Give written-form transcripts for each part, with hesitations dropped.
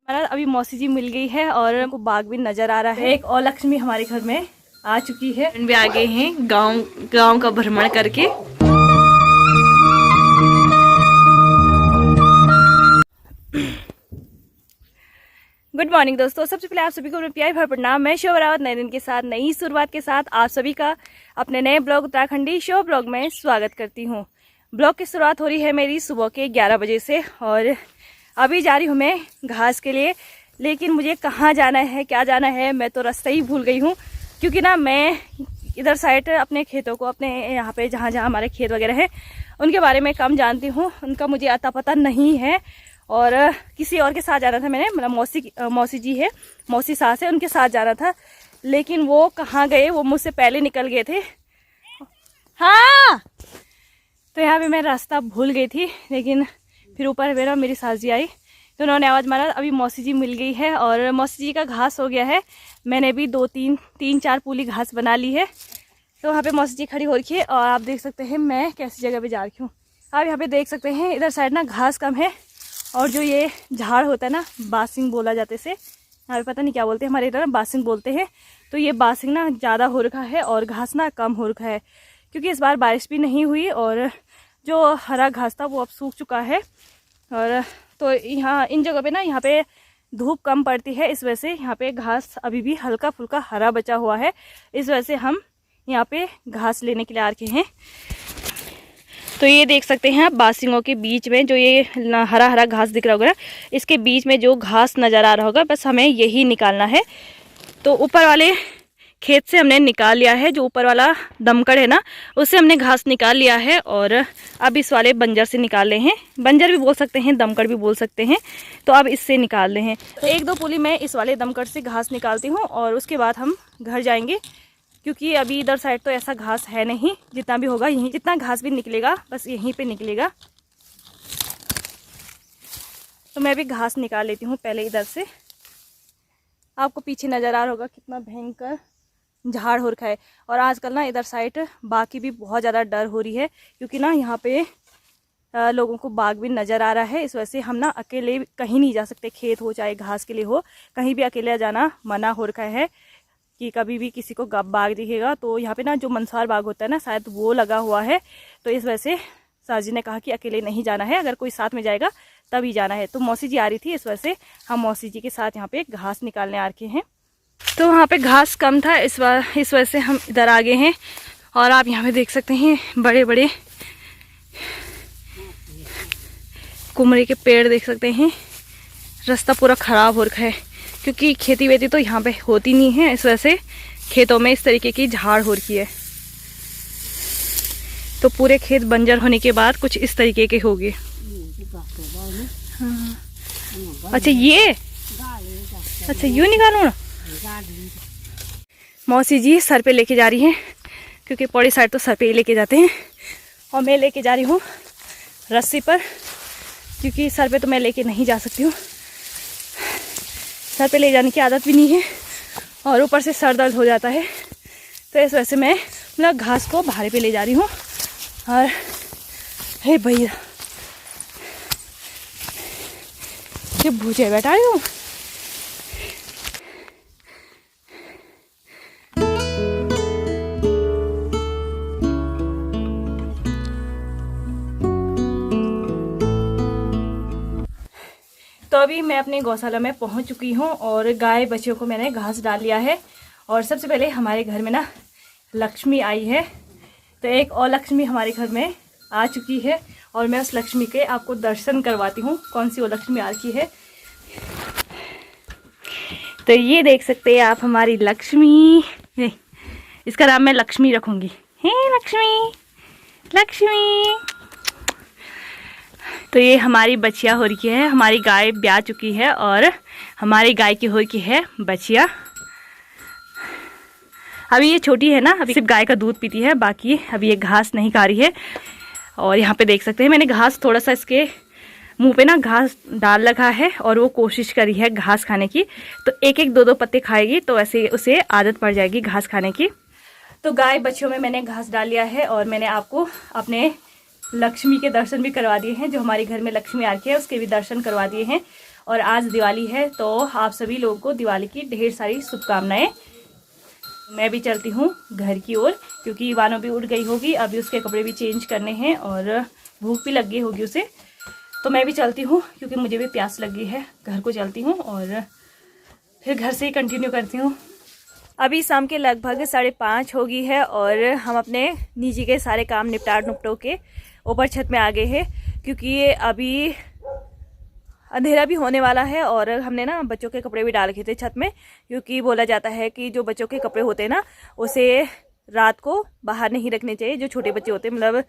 हमारा अभी मौसी जी मिल गई है और हमको बाग भी नजर आ रहा है। एक और लक्ष्मी हमारे घर में आ चुकी है। भी आ गए हैं गांव का भ्रमण करके। गुड मॉर्निंग दोस्तों, सबसे पहले आप सभी को प्यार भर प्रणाम। मैं शोभा रावत नए दिन के साथ नई शुरुआत के साथ आप सभी का अपने नए ब्लॉग उत्तराखंडी शो ब्लॉग में स्वागत करती हूँ। ब्लॉग की शुरुआत हो रही है मेरी सुबह के 11 बजे से और अभी जा रही हूँ मैं घास के लिए। लेकिन मुझे कहाँ जाना है, क्या जाना है, मैं तो रास्ता ही भूल गई हूँ। क्योंकि ना मैं इधर साइड अपने खेतों को, अपने यहाँ पे जहाँ जहाँ हमारे खेत वगैरह हैं उनके बारे में कम जानती हूँ। उनका मुझे अता पता नहीं है। और किसी और के साथ जाना था मैंने, मतलब मौसी जी है, मौसी सास है, उनके साथ जाना था। लेकिन वो कहाँ गए, वो मुझसे पहले निकल गए थे। हाँ, तो यहाँ पे मैं रास्ता भूल गई थी। लेकिन फिर ऊपर मेरी सास जी आई तो उन्होंने आवाज़ मारा। अभी मौसी जी मिल गई है और मौसी जी का घास हो गया है। मैंने भी तीन चार पूली घास बना ली है। तो वहाँ पे मौसी जी खड़ी हो रखी है और आप देख सकते हैं मैं कैसी जगह पे जा रही हूँ। आप यहाँ पे देख सकते हैं इधर साइड ना घास कम है और जो ये झाड़ होता है ना, बासिंग बोला जाता है इसे, यहाँ पे पता नहीं क्या बोलते हैं, हमारे इधर ना बासिंग बोलते हैं। तो ये बासिंग ना ज़्यादा हो रखा है और घास ना कम हो रखा है क्योंकि इस बार बारिश भी नहीं हुई और जो हरा घास था वो अब सूख चुका है। और तो यहाँ इन जगह पे ना, यहाँ पे धूप कम पड़ती है, इस वजह से यहाँ पे घास अभी भी हल्का फुल्का हरा बचा हुआ है। इस वजह से हम यहाँ पे घास लेने के लिए आ रखे हैं। तो ये देख सकते हैं आप बासिंगों के बीच में जो ये हरा हरा घास दिख रहा होगा, इसके बीच में जो घास नज़र आ रहा होगा, बस हमें यही निकालना है। तो ऊपर वाले खेत से हमने निकाल लिया है, जो ऊपर वाला दमकड़ है ना, उससे हमने घास निकाल लिया है। और अब इस वाले बंजर से निकाल रहे हैं। बंजर भी बोल सकते हैं, दमकड़ भी बोल सकते हैं। तो अब इससे निकाल रहे हैं। तो एक दो पुली मैं इस वाले दमकड़ से घास निकालती हूँ और उसके बाद हम घर जाएंगे। क्योंकि अभी इधर साइड तो ऐसा घास है नहीं, जितना भी होगा यहीं, जितना घास भी निकलेगा बस यहीं पे निकलेगा। तो मैं भी घास निकाल लेती हूँ पहले इधर से। आपको पीछे नज़र आ रहा होगा कितना भयंकर झाड़ हो रखा है। और आजकल ना इधर साइड बाघ की भी बहुत ज़्यादा डर हो रही है क्योंकि ना यहाँ पे लोगों को बाघ भी नज़र आ रहा है। इस वजह से हम ना अकेले कहीं नहीं जा सकते, खेत हो चाहे घास के लिए हो, कहीं भी अकेले जाना मना हो रखा है कि कभी भी किसी को बाघ दिखेगा। तो यहाँ पे ना जो मनसार बाग होता है ना, शायद वो लगा हुआ है। तो इस वजह से सास जी ने कहा कि अकेले नहीं जाना है, अगर कोई साथ में जाएगा तभी जाना है। तो मौसी जी आ रही थी, इस वजह से हम मौसी जी के साथ यहाँ पे घास निकालने आ रखे हैं। तो वहाँ पे घास कम था, इस वजह से हम इधर आ गए हैं। और आप यहाँ पे देख सकते हैं बड़े बड़े कुमरे के पेड़ देख सकते हैं। रास्ता पूरा ख़राब हो रखा है क्योंकि खेती वेती तो यहाँ पे होती नहीं है, इस वजह से खेतों में इस तरीके की झाड़ हो रखी है। तो पूरे खेत बंजर होने के बाद कुछ इस तरीके के होंगे। हाँ। अच्छा यूँ निकालो ना। मौसी जी सर पे लेके जा रही हैं क्योंकि पौड़ी साइड तो सर पे ही लेके जाते हैं। और मैं लेके जा रही हूँ रस्सी पर क्योंकि सर पे तो मैं लेके नहीं जा सकती हूँ। सर पे ले जाने की आदत भी नहीं है और ऊपर से सर दर्द हो जाता है। तो इस वजह से मैं मतलब घास को भारे पे ले जा रही हूँ। और हे भैया ये भूजे बैठा रही हूँ। तो अभी मैं अपने गौशाला में पहुंच चुकी हूं और गाय बच्चियों को मैंने घास डाल लिया है। और सबसे पहले हमारे घर में ना लक्ष्मी आई है। तो एक और लक्ष्मी हमारे घर में आ चुकी है और मैं उस लक्ष्मी के आपको दर्शन करवाती हूं, कौन सी वो लक्ष्मी आ रखी है। तो ये देख सकते हैं आप हमारी लक्ष्मी, इसका नाम मैं लक्ष्मी रखूँगी। हे लक्ष्मी, लक्ष्मी। तो ये हमारी बच्चिया हो रही है, हमारी गाय ब्याह चुकी है और हमारी गाय की हो रही है बच्चिया। अभी ये छोटी है ना, अभी सिर्फ गाय का दूध पीती है, बाकी अभी ये घास नहीं खा रही है। और यहाँ पे देख सकते हैं मैंने घास थोड़ा सा इसके मुंह पे ना घास डाल रखा है और वो कोशिश करी है घास खाने की। तो एक एक दो दो पत्ते खाएगी तो ऐसे उसे आदत पड़ जाएगी घास खाने की। तो गाय बच्चों में मैंने घास डाल लिया है और मैंने आपको अपने लक्ष्मी के दर्शन भी करवा दिए हैं। जो हमारे घर में लक्ष्मी आ रखी है उसके भी दर्शन करवा दिए हैं। और आज दिवाली है, तो आप सभी लोगों को दिवाली की ढेर सारी शुभकामनाएं। मैं भी चलती हूँ घर की ओर, क्योंकि वानो भी उठ गई होगी, अभी उसके कपड़े भी चेंज करने हैं और भूख भी लग गई होगी उसे। तो मैं भी चलती हूँ क्योंकि मुझे भी प्यास लगी है। घर को चलती हूँ और फिर घर से ही कंटिन्यू करती हूँ। अभी शाम के लगभग 5:30 हो गई है और हम अपने नीचे के सारे काम निपटो के ऊपर छत में आ गए हैं, क्योंकि अभी अंधेरा भी होने वाला है। और हमने ना बच्चों के कपड़े भी डाल रखे थे छत में, क्योंकि बोला जाता है कि जो बच्चों के कपड़े होते हैं ना, उसे रात को बाहर नहीं रखने चाहिए। जो छोटे बच्चे होते हैं, मतलब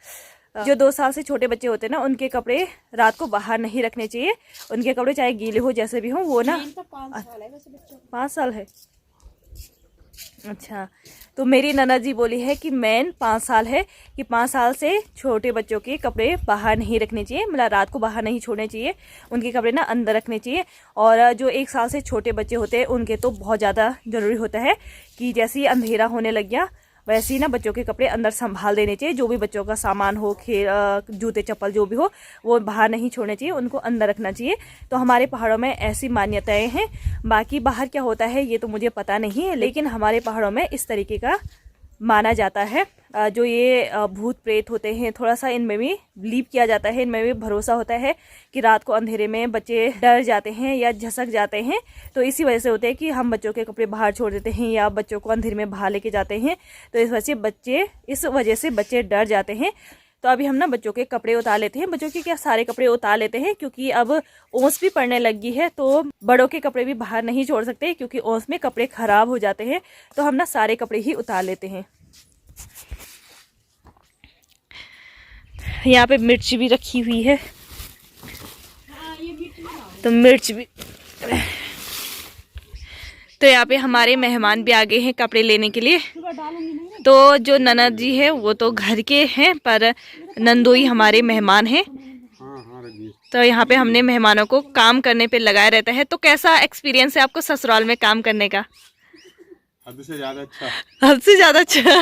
जो 2 साल से छोटे बच्चे होते हैं ना, उनके कपड़े रात को बाहर नहीं रखने चाहिए। उनके कपड़े चाहे गीले हो जैसे भी हो, वो ना 5 साल है। अच्छा, तो मेरी ननद जी बोली है कि मेन 5 साल है, कि 5 साल से छोटे बच्चों के कपड़े बाहर नहीं रखने चाहिए, मतलब रात को बाहर नहीं छोड़ने चाहिए। उनके कपड़े ना अंदर रखने चाहिए। और जो 1 साल से छोटे बच्चे होते हैं, उनके तो बहुत ज़्यादा ज़रूरी होता है कि जैसे ही अंधेरा होने लग गया, वैसे ही ना बच्चों के कपड़े अंदर संभाल देने चाहिए। जो भी बच्चों का सामान हो, जूते चप्पल जो भी हो, वो बाहर नहीं छोड़ने चाहिए, उनको अंदर रखना चाहिए। तो हमारे पहाड़ों में ऐसी मान्यताएं हैं। बाकी बाहर क्या होता है ये तो मुझे पता नहीं है, लेकिन हमारे पहाड़ों में इस तरीके का माना जाता है। जो ये भूत प्रेत होते हैं, थोड़ा सा इनमें भी बिलीव किया जाता है, इनमें भी भरोसा होता है कि रात को अंधेरे में बच्चे डर जाते हैं या झसक जाते हैं। तो इसी वजह से होते हैं कि हम बच्चों के कपड़े बाहर छोड़ देते हैं या बच्चों को अंधेरे में बाहर लेके जाते हैं। तो इस वजह से बच्चे डर जाते हैं। तो अभी हम ना बच्चों के कपड़े उतार लेते हैं। बच्चों के क्या सारे कपड़े उतार लेते हैं, क्योंकि अब ओस भी पड़ने लगी है, तो बड़ों के कपड़े भी बाहर नहीं छोड़ सकते, क्योंकि ओस में कपड़े खराब हो जाते हैं। तो हम ना सारे कपड़े ही उतार लेते हैं। यहाँ पे मिर्च भी रखी हुई है, तो मिर्च भी। तो यहाँ पे हमारे मेहमान भी आ गए हैं कपड़े लेने के लिए। तो जो ननद जी है वो तो घर के हैं, पर नंदोई हमारे मेहमान हैं। तो यहाँ पे हमने मेहमानों को काम करने पे लगाया रहता है। तो कैसा एक्सपीरियंस है आपको ससुराल में काम करने का? हद से ज्यादा अच्छा। हद से ज्यादा अच्छा।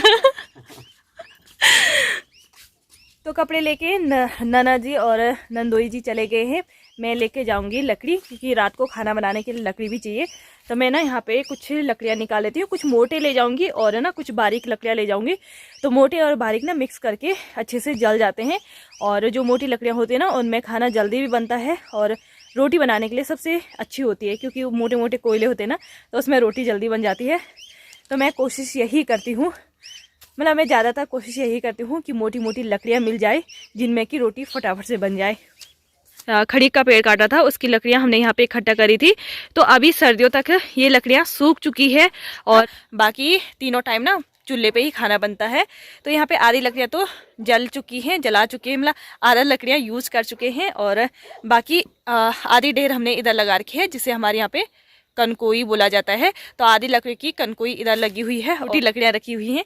तो कपड़े लेके नना जी और नंदोई जी चले गए हैं। मैं लेके जाऊंगी लकड़ी, क्योंकि रात को खाना बनाने के लिए लकड़ी भी चाहिए। तो मैं ना यहाँ पे कुछ लकड़ियाँ निकाल लेती हूँ। कुछ मोटे ले जाऊंगी और ना कुछ बारीक लकड़ियाँ ले जाऊंगी। तो मोटे और बारीक ना मिक्स करके अच्छे से जल जाते हैं। और जो मोटी लकड़ियाँ होती है ना, उनमें खाना जल्दी भी बनता है और रोटी बनाने के लिए सबसे अच्छी होती है, क्योंकि मोटे मोटे कोयले होते हैं ना, तो उसमें रोटी जल्दी बन जाती है। तो मैं कोशिश यही करती हूँ, मतलब मैं ज़्यादातर कोशिश यही करती हूँ कि मोटी मोटी लकड़ियाँ मिल जाए, जिनमें कि रोटी फटाफट से बन जाए। खड़ी का पेड़ काटा था, उसकी लकड़ियाँ हमने यहाँ पे इकट्ठा करी थी। तो अभी सर्दियों तक ये लकड़ियाँ सूख चुकी है और बाकी तीनों टाइम ना चूल्हे पे ही खाना बनता है। तो यहाँ पे आधी लकड़ियाँ तो जल चुकी हैं, जला चुकी हैं, मतलब आधा लकड़ियाँ यूज़ कर चुके हैं और बाकी आधी ढेर हमने इधर लगा रखी है, जिसे हमारे यहाँ पे कनकोई बोला जाता है। तो आधी लकड़ी की कनकोई इधर लगी हुई है, छोटी लकड़ियाँ रखी हुई हैं।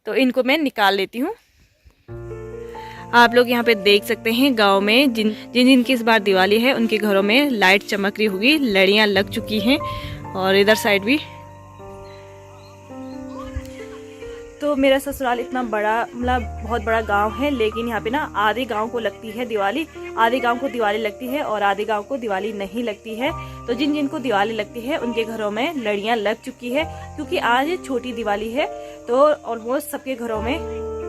तो इनको मैं निकाल लेती हूँ। आप लोग यहाँ पे देख सकते हैं गांव में जिन की इस बार दिवाली है, उनके घरों में लाइट चमक रही होगी, लड़ियाँ लग चुकी हैं। और इधर साइड भी। तो मेरा ससुराल इतना बड़ा, मतलब बहुत बड़ा गांव है, लेकिन यहाँ पे ना आधे गांव को लगती है दिवाली, आधे गांव को दिवाली लगती है और आधे गांव को दिवाली नहीं लगती है। तो जिन को दिवाली लगती है उनके घरों में लड़ियाँ लग चुकी है, क्योंकि आज छोटी दिवाली है। तो ऑलमोस्ट सबके घरों में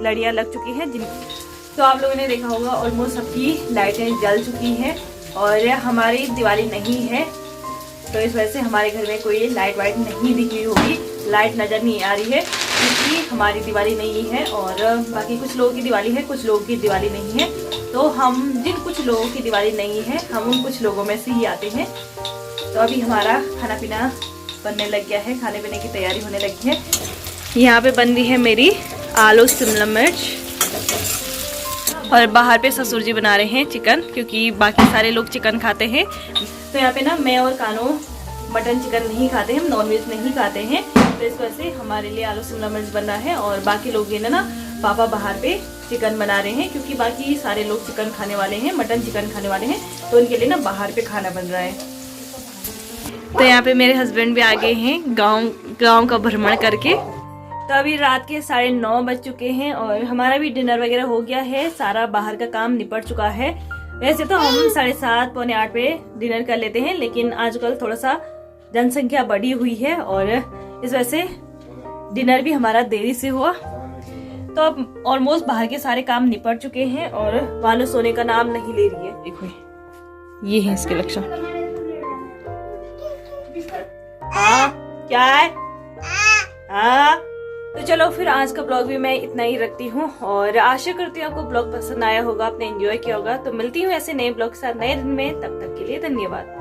लड़ियाँ लग चुकी हैं। तो आप लोगों ने देखा होगा ऑलमोस्ट सबकी लाइटें जल चुकी हैं और हमारी दिवाली नहीं है। तो इस वजह से हमारे घर में कोई लाइट वाइट नहीं दिख रही होगी, लाइट नज़र नहीं आ रही है, क्योंकि हमारी दिवाली नहीं है। और बाकी कुछ लोगों की दिवाली है, कुछ लोगों की दिवाली नहीं है। तो हम कुछ लोगों की दिवाली नहीं है, हम उन कुछ लोगों में से ही आते हैं। तो अभी हमारा खाना पीना बनने लग गया है, खाने पीने की तैयारी होने लगी है। यहाँ पे बन रही है मेरी आलू शिमला मिर्च और बाहर पे ससुर जी बना रहे हैं चिकन, क्योंकि बाकी सारे लोग चिकन खाते हैं। तो यहाँ पे ना मैं और कानो मटन चिकन नहीं खाते हैं, हम नॉनवेज नहीं खाते हैं। तो इस वजह से हमारे लिए आलू शिमला मिर्च बन रहा है और बाकी लोग ये ना पापा बाहर पे चिकन बना रहे हैं, क्योंकि बाकी सारे लोग चिकन खाने वाले हैं, मटन चिकन खाने वाले हैं। तो उनके लिए ना बाहर पे खाना बन रहा है। तो यहाँ पे मेरे हस्बैंड भी आ गए हैं गाँव का भ्रमण करके। तो अभी रात के 9:30 बज चुके हैं और हमारा भी डिनर वगैरह हो गया है, सारा बाहर का काम निपट चुका है। वैसे तो हम 7:30 पौने 8 पे डिनर कर लेते हैं, लेकिन आजकल थोड़ा सा जनसंख्या बढ़ी हुई है और इस वजह से डिनर भी हमारा देरी से हुआ। तो अब ऑलमोस्ट बाहर के सारे काम निपट चुके हैं और भानु सोने का नाम नहीं ले रही है। देखो ये है इसके लक्षण। हाँ क्या है? हाँ तो चलो फिर आज का ब्लॉग भी मैं इतना ही रखती हूँ और आशा करती हूँ आपको ब्लॉग पसंद आया होगा, आपने एंजॉय किया होगा। तो मिलती हूँ ऐसे नए ब्लॉग के साथ नए दिन में, तब तक के लिए धन्यवाद।